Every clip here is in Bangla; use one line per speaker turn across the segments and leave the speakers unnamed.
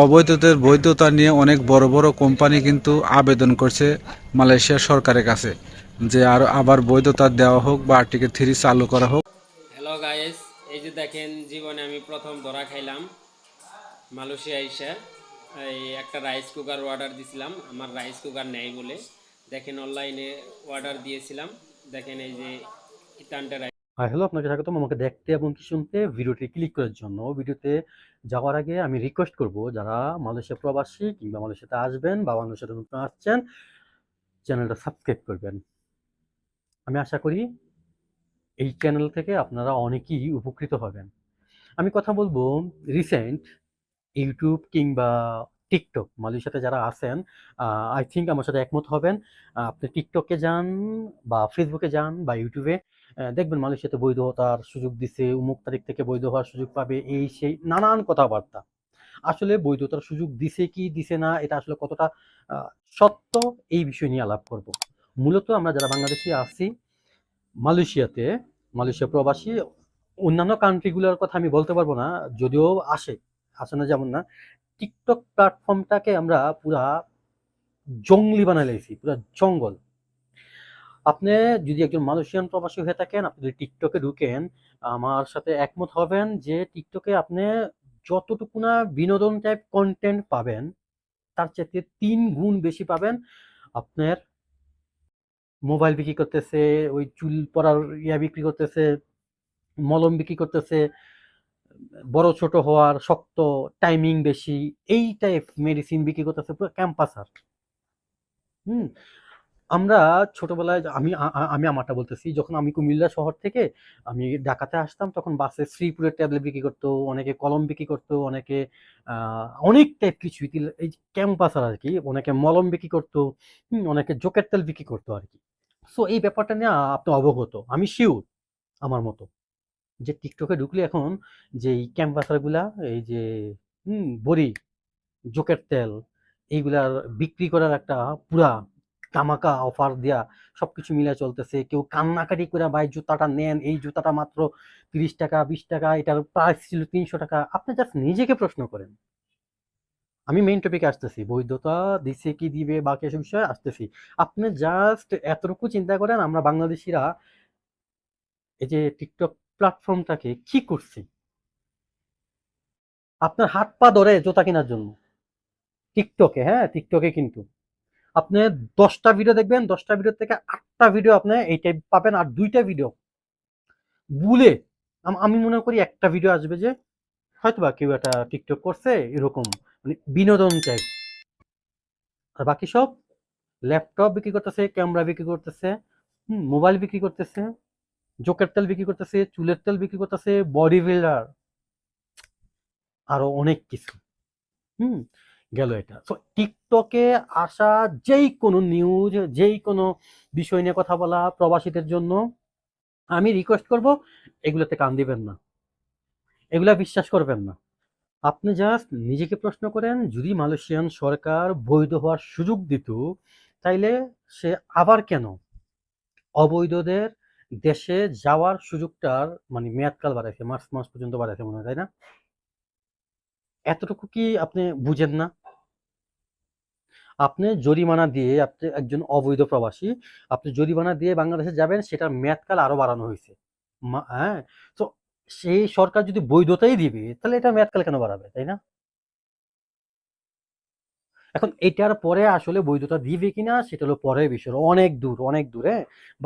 অবৈধতার বৈধতা নিয়ে অনেক বড় বড় কোম্পানি কিন্তু আবেদন করছে মালয়েশিয়া সরকারের কাছে যে আর আবার বৈধতা দেওয়া হোক বা আর্টিকেল 3 চালু করা হোক।
হ্যালো গাইস, এই যে দেখেন জীবনে আমি প্রথম ধরা খাইলাম মালয়েশিয়া আইসা। এই একটা রাইস কুকার অর্ডার দিছিলাম, আমার রাইস কুকার নেই বলে। দেখেন অনলাইনে অর্ডার দিয়েছিলাম, দেখেন এই যে ইতানটা রাইস।
হ্যালো, আপনাকে স্বাগতম আমাকে দেখতে এবং কি শুনতে ভিডিওটি ক্লিক করার জন্য। ভিডিওতে যাওয়ার আগে আমি রিকোয়েস্ট করব, যারা মালয়েশিয়া প্রবাসী কিংবা মালয়েশিয়াতে আসবেন বা মালয়েশিয়াতে নতুন আসছেন, চ্যানেলটা সাবস্ক্রাইব করবেন। আমি আশা করি এই চ্যানেল থেকে আপনারা অনেকেই উপকৃত হবেন। আমি কথা বলবো রিসেন্ট ইউটিউব কিংবা টিকটক, মালয়েশিয়াতে যারা আছেন আই থিঙ্ক আমার সাথে একমত হবেন। আপনি টিকটকে যান বা ফেসবুকে যান বা ইউটিউবে দেখবেন মালয়েশিয়াতে বৈধতার সুযোগ দিছে, অমুক তারিখ থেকে বৈধ হওয়ার সুযোগ পাবে, এই সেই নানান কথাবার্তা। আসলে বৈধতার সুযোগ দিছে কি দিছে না, এটা আসলে কতটা সত্য, এই বিষয় নিয়ে আলাপ করব। মূলত আমরা যারা বাংলাদেশি আছি মালয়েশিয়াতে, মালয়েশিয়া প্রবাসী, অন্যান্য কান্ট্রিগুলোর কথা আমি বলতে পারবো না, যদিও আসে না যেমন না, টিকটক প্ল্যাটফর্মটাকে আমরা পুরা জঙ্গলি বানাই লাইছি, পুরা জঙ্গল। আপনি যদি একজন মালয়েশিয়ান প্রবাসী হয়ে থাকেন, আপনি যদি টিকটকে ঢুকেন, আমার সাথে একমত হবেন যে টিকটকে আপনি যতটুকু না বিনোদন টাইপ কন্টেন্ট পাবেন, তার চাইতে 3 গুণ বেশি পাবেন আপনার মোবাইল বিক্রি করতেছে, ওই চুল পড়ার বিক্রি করতেছে, মলম বিক্রি করতেছে, বড় ছোট হওয়ার, শক্ত, টাইমিং বেশি, এই টাইপ মেডিসিন বিক্রি করতেছে, পুরো ক্যাম্পাসার। হুম। আমরা ছোটবেলায় আমি আমারটা বলতেছি, যখন আমি কুমিল্লা শহর থেকে আমি ঢাকাতে আসতাম, তখন বাসে শ্রীপুরের ট্যাবলেট বিক্রি করতো, অনেকে কলম বিক্রি করতো, অনেকে অনেক টাইপ কিছু এই ক্যাম্পাসার আর কি, অনেকে মলম বিক্রি করতো, অনেকে জোকের তেল বিক্রি করতো আর কি। সো এই ব্যাপারটা নিয়ে আপনি অবগত, আমি শিওর আমার মতো যে টিকটকে ঢুকলে এখন যে এই ক্যাম্পাসার গুলা, এই যে বড়ি, জোকের তেল, এইগুলার বিক্রি করার একটা পুরা ধামাকা অফার দেয়া, সবকিছু মিলে চলতেছে। কেউ কান্নাকাটি করে, ভাই জুতাটা নেন, এই জুতাটা মাত্র 30 টাকা 20 টাকা, এটার প্রাইস ছিল 300 টাকা। আপনি জাস্ট নিজেকে প্রশ্ন করেন। আমি মেইন টপিকে আসতেছি, বৈধতা দিছে কি দিবে বাকি এসব বিষয়ে আসতেছি। আপনি জাস্ট এতটুকু চিন্তা করেন, আমরা বাংলাদেশিরা এই যে টিকটক প্ল্যাটফর্মটাকে কি করছি, আপনার হাত পা ধরে জুতা কেনার জন্য টিকটকে, হ্যাঁ টিকটকে কিন্তু আপনি 10টা ভিডিও দেখবেন, 10টা ভিডিও থেকে 8টা ভিডিও আপনি এই টাইপ পাবেন, আর 2টা ভিডিও ভুলে আমি মনে করি একটা ভিডিও আসবে যে হয়তোবা কেউ একটা টিকটক করছে এরকম, মানে বিনোদন চাই। আর বাকি সব ল্যাপটপ বিক্রি করতেছে, ক্যামেরা বিক্রি করতেছে, মোবাইল বিক্রি করতেছে, জোকের তেল বিক্রি করতেছে, চুলের তেল বিক্রি করতেছে, বডি বিল্ডার, আরো অনেক কিছু। হুম গেল এটা। তো টিকটকে আসা যেই কোনো নিউজ, যেই কোনো বিষয় নিয়ে কথা বলা প্রবাসীদের জন্য আমি রিকোয়েস্ট করব, এগুলোতে কান দিবেন না, এগুলা বিশ্বাস করবেন না। আপনি জাস্ট নিজেকে প্রশ্ন করেন, যদি মালয়েশিয়ান সরকার বৈধ হওয়ার সুযোগ দিত, তাইলে সে আবার কেন অবৈধদের দেশে যাওয়ার সুযোগটার মানে মেয়াদকাল বাড়াইছে, মার্চ মাস পর্যন্ত বাড়াইছে মনে হয়, তাই না? এতটুকু কি আপনি বুঝেন না? আপনি জরিমানা দিয়ে, আপনি একজন অবৈধ প্রবাসী, আপনি জরিমানা দিয়ে বাংলাদেশে যাবেন, সেটার মেয়াদকাল আরো বাড়ানো হয়েছে। হ্যাঁ, তো সেই সরকার যদি বৈধতাই দিবে, তাহলে এটা মেয়াদকাল কেন বাড়াবে, তাই না? এখন এটার পরে আসলে বৈধতা দিবে কিনা সেটা হলো পরের বিষয়, অনেক দূর অনেক দূরে।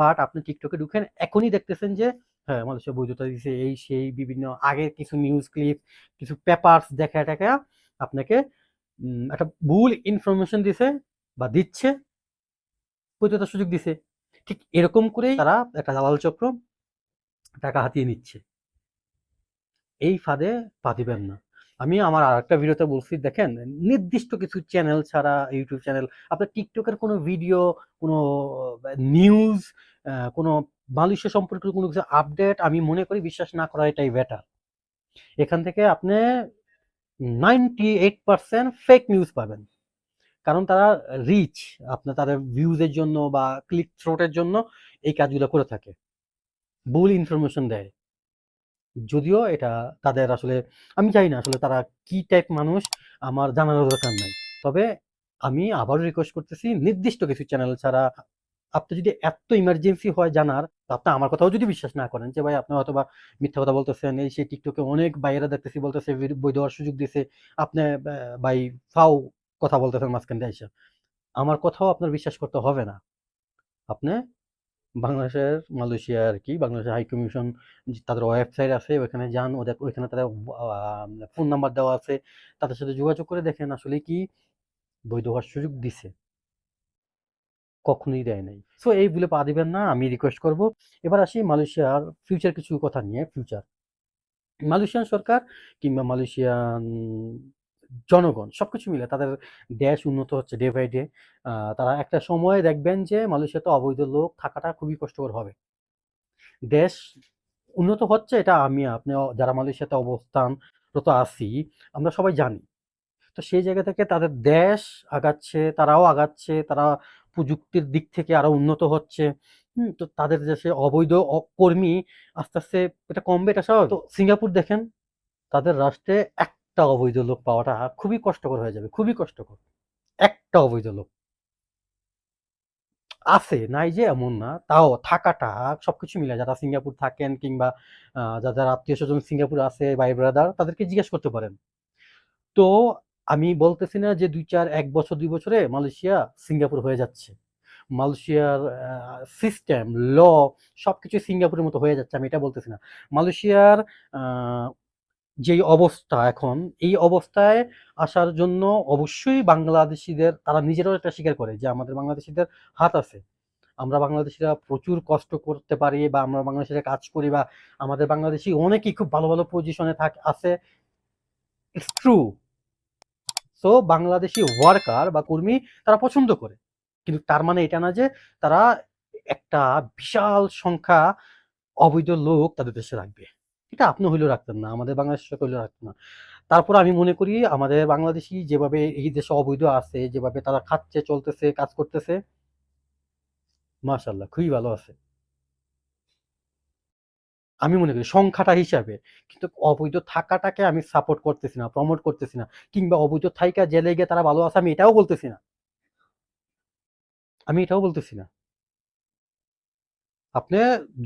বাট আপনি টিকটকে ঢুকেন, এখনই দেখতেছেন যে হ্যাঁ মালয়েশিয়া বৈধতা দিছে, এই সেই বিভিন্ন আগের কিছু নিউজ ক্লিপ, কিছু পেপারস দেখা টাকা আপনাকে একটা ভুল ইনফরমেশন দিছে বা দিচ্ছে, বৈধতার সুযোগ দিছে। ঠিক এরকম করেই তারা একটা দালাল চক্র টাকা হাতিয়ে নিচ্ছে। এই ফাঁদে পা দিবেন না। আমি আমার আরেকটা ভিডিওতে বলছি, দেখেন নির্দিষ্ট কিছু চ্যানেল ছাড়া, ইউটিউব চ্যানেল, আপনার টিকটকের কোনো ভিডিও, কোনো নিউজ, কোনো মালয়েশিয়া সম্পর্কিত কোনো কিছু আপডেট আমি মনে করি বিশ্বাস না করা এটাই বেটার। এখান থেকে আপনি 98% ফেক নিউজ পাবেন, কারণ তারা রিচ, আপনার তাদের ভিউজের জন্য বা ক্লিক থ্রোটের জন্য এই কাজগুলো করে থাকে, ভুল ইনফরমেশন দেয়। যদিও এটা তাদের আসলে আমি জানি না আসলে তারা কি টাইপ মানুষ, আমার জানার দরকার নাই। তবে আমি আবারও রিকোয়েস্ট করতেছি, নির্দিষ্ট কিছু চ্যানেল ছাড়া আপনি যদি এত ইমার্জেন্সি হয় জানার, তো আপনি আমার কথাও যদি বিশ্বাস না করেন যে ভাই আপনি হয়তোবা মিথ্যা কথা বলতেছেন, এই সেই টিকটকে অনেক ভাইয়েরা দেখতেছি বলতেছে বই দেওয়ার সুযোগ দিছে, আপনি ভাই ফাও কথা বলতেছেন মাঝখান দিয়ে আইসা, আমার কথাও আপনার বিশ্বাস করতে হবে না। আপনি বাংলাদেশের মালয়েশিয়া আর কি বাংলাদেশের হাই কমিশন তাদের ওয়েবসাইট আছে, ওইখানে যান, ওদের ওইখানে তাদের ফোন নাম্বার দেওয়া আছে, তাদের সাথে যোগাযোগ করে দেখেন আসলে কি বৈধ হওয়ার সুযোগ দিছে, কখনোই দেয় নাই। সো এই ভুলে পা দিবেন না, আমি রিকোয়েস্ট করব। এবার আসি মালয়েশিয়ার ফিউচার কিছু কথা নিয়ে। ফিউচার মালয়েশিয়ান সরকার কিংবা মালয়েশিয়ান জনগণ সবকিছু মিলে তাদের দেশ উন্নত হচ্ছে ডে বাই ডে। তারা একটা সময় দেখবেন যে মালয়েশিয়াতে অবৈধ লোক থাকাটা খুবই কষ্টকর হবে। দেশ উন্নত হচ্ছে, এটা আমি আপনি যারা মালয়েশিয়াতে অবস্থানরত আছি আমরা সবাই জানি। তো সেই জায়গা থেকে তাদের দেশ আগাচ্ছে, তারাও আগাচ্ছে, তারা প্রযুক্তির দিক থেকে আরো উন্নত হচ্ছে। তো তাদের দেশে অবৈধ কর্মী আস্তে আস্তে এটা কমবে, এটা স্বাভাবিক। তো সিঙ্গাপুর দেখেন, তাদের রাষ্ট্রে একটা অবৈধ লোক পাওয়াটা খুবই কষ্টকর হয়ে যাবে, খুবই কষ্টকর। একটা অবৈধ লোক আছে, নাই যে এমন না, তাও থাকাটা সবকিছু মিলে যারা সিঙ্গাপুর থাকেন কিংবা যাদের আত্মীয় স্বজন সিঙ্গাপুর আছে, ভাই ব্রাদার, তাদেরকে জিজ্ঞেস করতে পারেন। তো আমি বলতেছি না যে ২-৪ ১ বছর ২ বছরে মালয়েশিয়া সিঙ্গাপুর হয়ে যাচ্ছে। মালয়েশিয়ার সিস্টেম, ল সবকিছু সিঙ্গাপুরের মতো হয়ে যাচ্ছে, আমি এটা বলতেছি না। মালয়েশিয়ার আ যেই অবস্থা এখন, এই অবস্থায় আসার জন্য অবশ্যই বাংলাদেশীদের, তারা নিজেরাও এটা স্বীকার করে যে আমাদের বাংলাদেশীদের হাত আছে। আমরা বাংলাদেশীরা প্রচুর কষ্ট করতে পারি বা আমরা বাংলাদেশীরা কাজ করি বা আমাদের বাংলাদেশী অনেকেই খুব ভালো, ভালো পজিশনে আছে। It's true. So Bangladeshi worker বা কর্মী তারা পছন্দ করে। কিন্তু তার মানে এটা না যে তারা একটা বিশাল সংখ্যা অবৈধ লোক তাদের দেশে রাখবে। এটা আপনি হইলেও রাখতেন না, আমাদের বাংলাদেশের সরকার হইলেও রাখতেন না। তারপর আমি মনে করি আমাদের বাংলাদেশী যেভাবে এই দেশে অবৈধ আছে, যেভাবে তারা খাচ্ছে, চলতেছে, কাজ করতেছে, মাশাআল্লাহ খুবই ভালো আছে। আমি মনে করি সংখ্যাটা হিসাবে। কিন্তু অবৈধ থাকাটাকে আমি সাপোর্ট করতেছি না, প্রমোট করতেছি না। কিংবা অবৈধ থাইকা জেলে গিয়ে তারা ভালো আছে, আমি এটাও বলতেছি না। আমি এটাও বলতেছি না। আপনি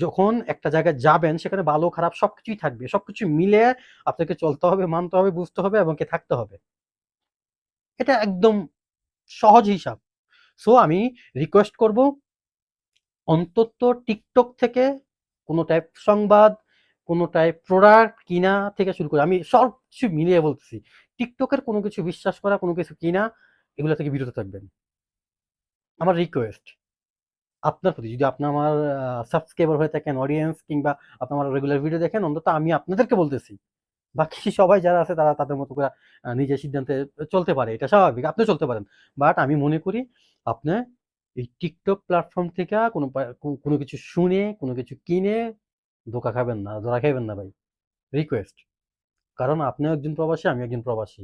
যখন একটা জায়গায় যাবেন সেখানে ভালো খারাপ সবকিছুই থাকবে। সবকিছু মিলে আপনাকে চলতে হবে, মানতে হবে, বুঝতে হবে এবং কি থাকতে হবে। এটা একদম সহজ হিসাব। সো আমি রিকোয়েস্ট করব, অন্তত টিকটক থেকে কোনো টাইপ সংবাদ, কোনো টাইপ প্রোডাক্ট কিনা থেকে শুরু করে আমি সব কিছু মিলিয়ে বলতেছি। টিকটকের কোনো কিছু বিশ্বাস করা, কোনো কিছু কিনা, এগুলো থেকে বিরত থাকবেন। আমার রিকোয়েস্ট আপনার প্রতি, যদি আপনি আমার সাবস্ক্রাইবার হয়ে থাকেন, অডিয়েন্স কিংবা আপনি আমার রেগুলার ভিডিও দেখেন, অন্তত আমি আপনাদেরকে বলতেছি। বাকি সবাই যারা আছে তারা তাদের মতো করে নিজের সিদ্ধান্তে চলতে পারে। এটা স্বাভাবিক। আপনিও চলতে পারেন। বাট আমি মনে করি আপনি এই TikTok প্ল্যাটফর্ম থেকে কোনো কিছু শুনে, কোনো কিছু কিনে ধোঁকা খাবেন না, ধরা খাইবেন না ভাই। রিকোয়েস্ট। কারণ আপনিও একজন প্রবাসী, আমিও একজন প্রবাসী।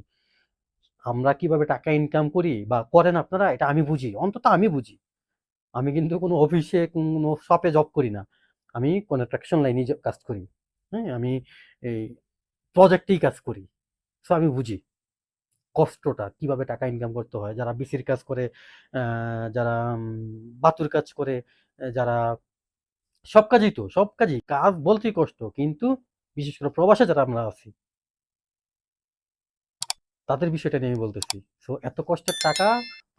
আমরা কিভাবে টাকা ইনকাম করি বা করেন আপনারা, এটা আমি বুঝি। অন্তত আমি বুঝি। আমি কিন্তু কোনো অফিসে, কোনো শপে জব করি না। আমি কনস্ট্রাকশন লাইনে কাজ করি। হ্যাঁ? আমি এই প্রজেক্টেই কাজ করি। সো আমি বুঝি কষ্টটা, কিভাবে টাকা ইনকাম করতে হয়। যারা বিসির কাজ করে, যারা বাতুর কাজ করে, যারা সব কাজই তো, সব কাজই। কাজ বলতেই কষ্ট। কিন্তু বিশেষ করে প্রবাসে যারা আমরা আছি, তাদের বিষয়টা নিয়ে আমি বলতেছি। সো এত কষ্টের টাকা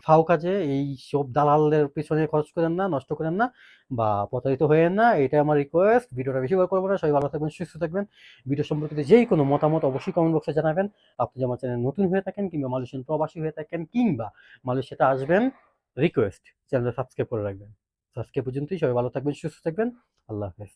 ফাও কাজে এইসব দালালদের পেছনে খরচ করেন না, নষ্ট করেন না বা প্রতারিত হয়েন না। এটাই আমার রিকোয়েস্ট। ভিডিওটা বেশি বড় করব না। সবাই ভালো থাকবেন, সুস্থ থাকবেন। ভিডিও সম্পর্কিত যেই কোনো মতামত অবশ্যই কমেন্ট বক্সে জানাবেন। আপনি যদি আমার চ্যানেলে নতুন হয়ে থাকেন কিংবা মালয়েশিয়ান প্রবাসী হয়ে থাকেন কিংবা মালয়েশিয়াতে আসবেন, রিকোয়েস্ট চ্যানেলটা সাবস্ক্রাইব করে রাখবেন। তো আজকে পর্যন্তই। সবাই ভালো থাকবেন, সুস্থ থাকবেন। আল্লাহ হাফেজ।